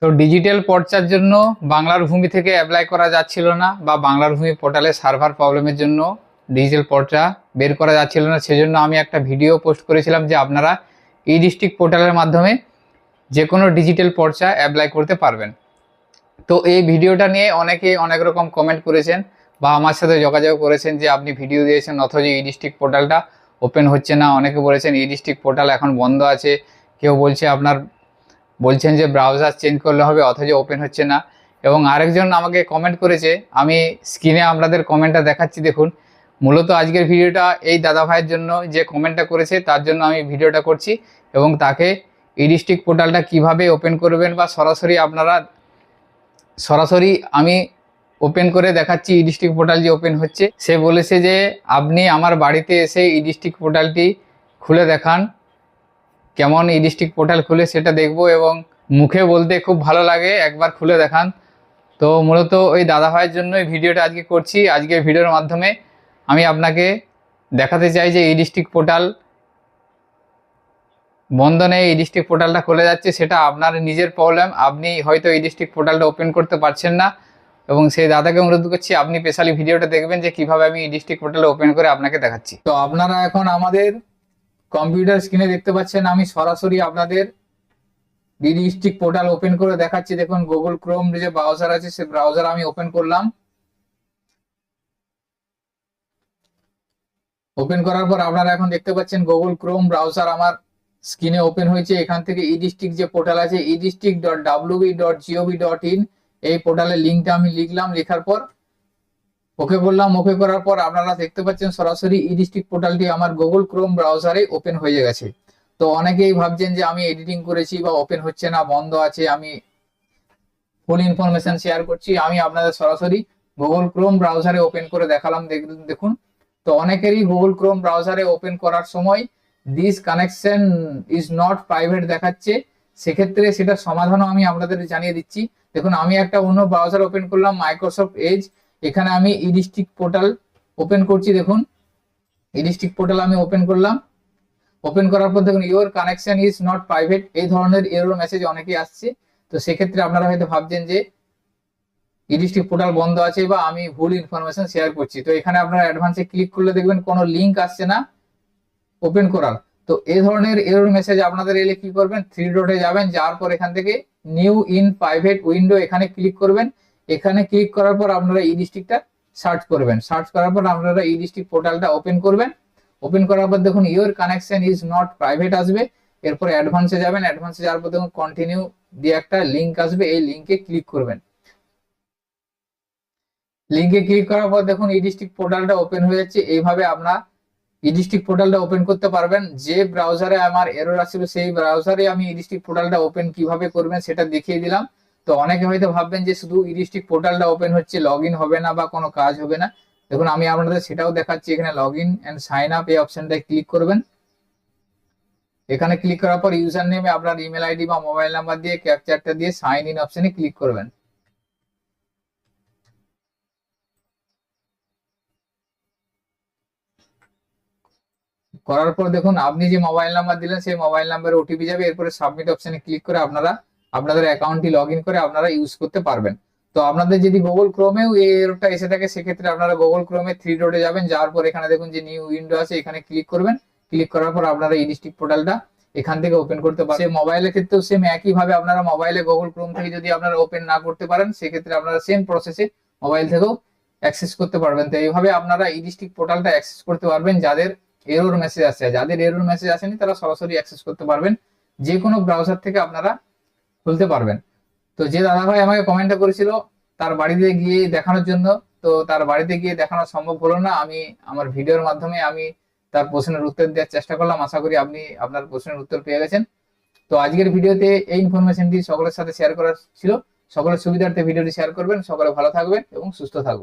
তো ডিজিটাল পর্চার জন্য বাংলার ভূমি থেকে অ্যাপ্লাই করা যাচ্ছিল না, বা বাংলার ভূমি পোর্টালে সার্ভার প্রবলেমের জন্য ডিজিটাল পর্চা বের করা যাচ্ছিল না। সেজন্য আমি একটা ভিডিও পোস্ট করেছিলাম যে আপনারা ই ডিস্ট্রিক্ট পোর্টালের মাধ্যমে যে কোনো ডিজিটাল পর্চা অ্যাপ্লাই করতে পারবেন। তো এই ভিডিওটা নিয়ে অনেকে অনেক রকম কমেন্ট করেছেন বা আমার সাথে যোগাযোগ করেছেন যে আপনি ভিডিও দিয়েছেন অথচ ই ডিস্ট্রিক্ট পোর্টালটা ওপেন হচ্ছে না। অনেকে বলেছেন ই ডিস্ট্রিক্ট পোর্টাল এখন বন্ধ আছে, কেউ বলছে বলছেন যে ব্রাউজার চেঞ্জ করলে হবে, অথচ ওপেন হচ্ছে না। এবং আরেকজন আমাকে কমেন্ট করেছে, আমি স্ক্রিনে আপনাদের কমেন্টটা দেখাচ্ছি দেখুন। মূলত আজকের ভিডিওটা এই দাদা ভাইয়ের জন্য, যে কমেন্টটা করেছে তার জন্য আমি ভিডিওটা করছি, এবং তাকে ই ডিস্ট্রিক্ট পোর্টালটা কীভাবে ওপেন করবেন বা সরাসরি আমি ওপেন করে দেখাচ্ছি ই ডিস্ট্রিক্ট পোর্টাল যে ওপেন হচ্ছে। সে বলেছে যে আপনি আমার বাড়িতে এসে ই ডিস্ট্রিক্ট পোর্টালটি খুলে দেখান, কেমন ই ডিস্ট্রিক্ট পোর্টাল খুলে সেটা দেখব, এবং মুখে বলতে খুব ভালো লাগে, একবার খুলে দেখান। তো মূলত ওই দাদা ভাইয়ের জন্য এই ভিডিওটা আজকে করছি। আজকের ভিডিওর মাধ্যমে আমি আপনাকে দেখাতে চাই যে ই ডিস্ট্রিক্ট পোর্টাল বন্ধ নেই, ই ডিস্ট্রিক্ট পোর্টালটা খুলে যাচ্ছে। সেটা আপনার নিজের প্রবলেম, আপনি হয়তো ই ডিস্ট্রিক্ট পোর্টালটা ওপেন করতে পারছেন না, এবং সেই দাদাকে অনুরোধ করছি আপনি স্পেশালি ভিডিওটা দেখবেন যে কিভাবে আমি ই ডিস্ট্রিক্ট পোর্টাল ওপেন করে আপনাকে দেখাচ্ছি। তো আপনারা এখন আমাদের কম্পিউটার স্ক্রিনে দেখতে পাচ্ছেন আমি সরাসরি আপনাদের ই ডিস্ট্রিক্ট পোর্টাল ওপেন করে দেখাচ্ছি। দেখুন গুগল ক্রোম যে ব্রাউজার আছে সেই ব্রাউজার আমি ওপেন করলাম। ওপেন করার পর আপনারা এখন দেখতে পাচ্ছেন গুগল ক্রোম ব্রাউজার আমার স্ক্রিনে ওপেন হয়েছে। এখান থেকে ই ডিস্ট্রিক্ট যে পোর্টাল আছে edistrict.wb.gov.in এই পোর্টালের লিঙ্কটা আমি লিখলাম। লেখার পর ওকে বললাম। ওকে করার পর আপনারা দেখতে পাচ্ছেন সরাসরি ই ডিস্ট্রিক্ট পোর্টালটি আমার গুগল ক্রোম ব্রাউজারে ওপেন হয়ে গেছে। তো অনেকেই ভাবছেন যে আমি এডিটিং করেছি বা ওপেন হচ্ছে না, বন্ধ আছে, আমি ফুল ইনফরমেশন শেয়ার করছি। আমি আপনাদের সরাসরি গুগল ক্রোম ব্রাউজারে ওপেন করে দেখালাম। দেখুন, তো অনেকেরই গুগল ক্রোম ব্রাউজারে ওপেন করার সময় this connection is not private দেখাচ্ছে। সেক্ষেত্রে সেটা সমাধানও আমি আপনাদের জানিয়ে দিচ্ছি। দেখুন, আমি একটা অন্য ব্রাউজার ওপেন করলাম, মাইক্রোসফট এজ। এখানে আমি ই ডিস্ট্রিক্ট পোর্টাল ওপেন করছি। দেখুন, ই ডিস্ট্রিক্ট পোর্টাল আমি ওপেন করলাম। ওপেন করার পর দেখুন your connection is not private, এই ধরনের এরর মেসেজ অনেকেই আসছে। তো সেক্ষেত্রে আপনারা হয়তো ভাবছেন যে ই ডিস্ট্রিক্ট পোর্টাল বন্ধ আছে বা আমি ভুল ইনফরমেশন শেয়ার করছি। তো এখানে আপনারা অ্যাডভান্সে ক্লিক করলে দেখবেন কোনো লিঙ্ক আসছে না ওপেন করার। তো এই ধরনের এরর মেসেজ আপনাদের এলে কি করবেন, থ্রি ডটে যাবেন, যাওয়ার পর এখান থেকে নিউ ইন প্রাইভেট উইন্ডো এখানে ক্লিক করবেন। এখানে ক্লিক করার পর আপনারা ই ডিস্ট্রিক্টটা সার্চ করবেন। সার্চ করার পর আপনারা ই ডিস্ট্রিক্ট পোর্টালটা ওপেন করবেন। ওপেন করার পর দেখুন your connection is not private আসবে। এরপর অ্যাডভান্সে যাবেন। অ্যাডভান্সে যাওয়ার পর দেখুন কন্টিনিউ দিয়ে একটা লিঙ্ক আসবে, এই লিঙ্কে ক্লিক করবেন। লিঙ্কে ক্লিক করার পর দেখুন ই ডিস্ট্রিক্ট পোর্টালটা ওপেন হয়ে যাচ্ছে। এইভাবে আপনারা ই ডিস্ট্রিক্ট পোর্টালটা ওপেন করতে পারবেন। যে ব্রাউজারে আমার এরর আসছিল সেই ব্রাউজারে আমি ই ডিস্ট্রিক্ট পোর্টালটা ওপেন কিভাবে করবেন সেটা দেখিয়ে দিলাম। তো অনেকে হয়তো ভাববেন যে শুধু ই ডিস্ট্রিক্ট পোর্টালটা ওপেন হচ্ছে, লগ ইন হবে না বা কোনো কাজ হবে না। দেখুন, আমি আপনাদের সেটাও দেখাচ্ছি। এখানে log in and sign up এই অপশনটায় ক্লিক করবেন। এখানে ক্লিক করার পর ইউজার নেমে আপনার ইমেল আইডি বা মোবাইল নাম্বার দিয়ে ক্যাপচারটা দিয়ে সাইন ইন অপশনে ক্লিক করবেন। করার পর দেখুন আপনি যে মোবাইল নাম্বার দিলেন সেই মোবাইল নাম্বারে ওটিপি যাবে। এরপরে সাবমিট অপশনে ক্লিক করে আপনারা আপনাদের অ্যাকাউন্টটি লগ ইন করে আপনারা ইউজ করতে পারবেন। তো আপনাদের যদি গুগল ক্রোমেও এই এররটা এসে থাকে সেক্ষেত্রে আপনারা গুগল ক্রোমে থ্রি ডটে যাবেন। যাওয়ার পর এখানে দেখুন যে নিউ উইন্ডো আছে, এখানে ক্লিক করবেন। ক্লিক করার পর আপনারা ই ডিস্ট্রিক্ট পোর্টালটা এখান থেকে ওপেন করতে পারেন। মোবাইলের ক্ষেত্রেও সেম একই ভাবে আপনারা মোবাইলে গুগল ক্রোম থেকে যদি আপনারা ওপেন না করতে পারেন সেক্ষেত্রে আপনারা সেম প্রসেসে মোবাইল থেকেও অ্যাক্সেস করতে পারবেন। তো এইভাবে আপনারা ই ডিস্ট্রিক্ট পোর্টালটা অ্যাক্সেস করতে পারবেন। যাদের এরর মেসেজ আসে, যাদের এরর মেসেজ আসেনি তারা সরাসরি অ্যাক্সেস করতে পারবেন, যে কোনো ব্রাউজার থেকে আপনারা খুলতে পারবেন। তো যে দাদা ভাই আমাকে কমেন্টটা করেছিল তার বাড়িতে গিয়ে দেখানোর জন্য, তো তার বাড়িতে গিয়ে দেখানো সম্ভব হলো না। আমি আমার ভিডিওর মাধ্যমে আমি তার প্রশ্নের উত্তর দেওয়ার চেষ্টা করলাম। আশা করি আপনি আপনার প্রশ্নের উত্তর পেয়ে গেছেন। তো আজকের ভিডিওতে এই ইনফরমেশনটি সকলের সাথে শেয়ার করার ছিল। সকলের সুবিধার্থে ভিডিওটি শেয়ার করবেন। সকলে ভালো থাকবেন এবং সুস্থ থাকবেন।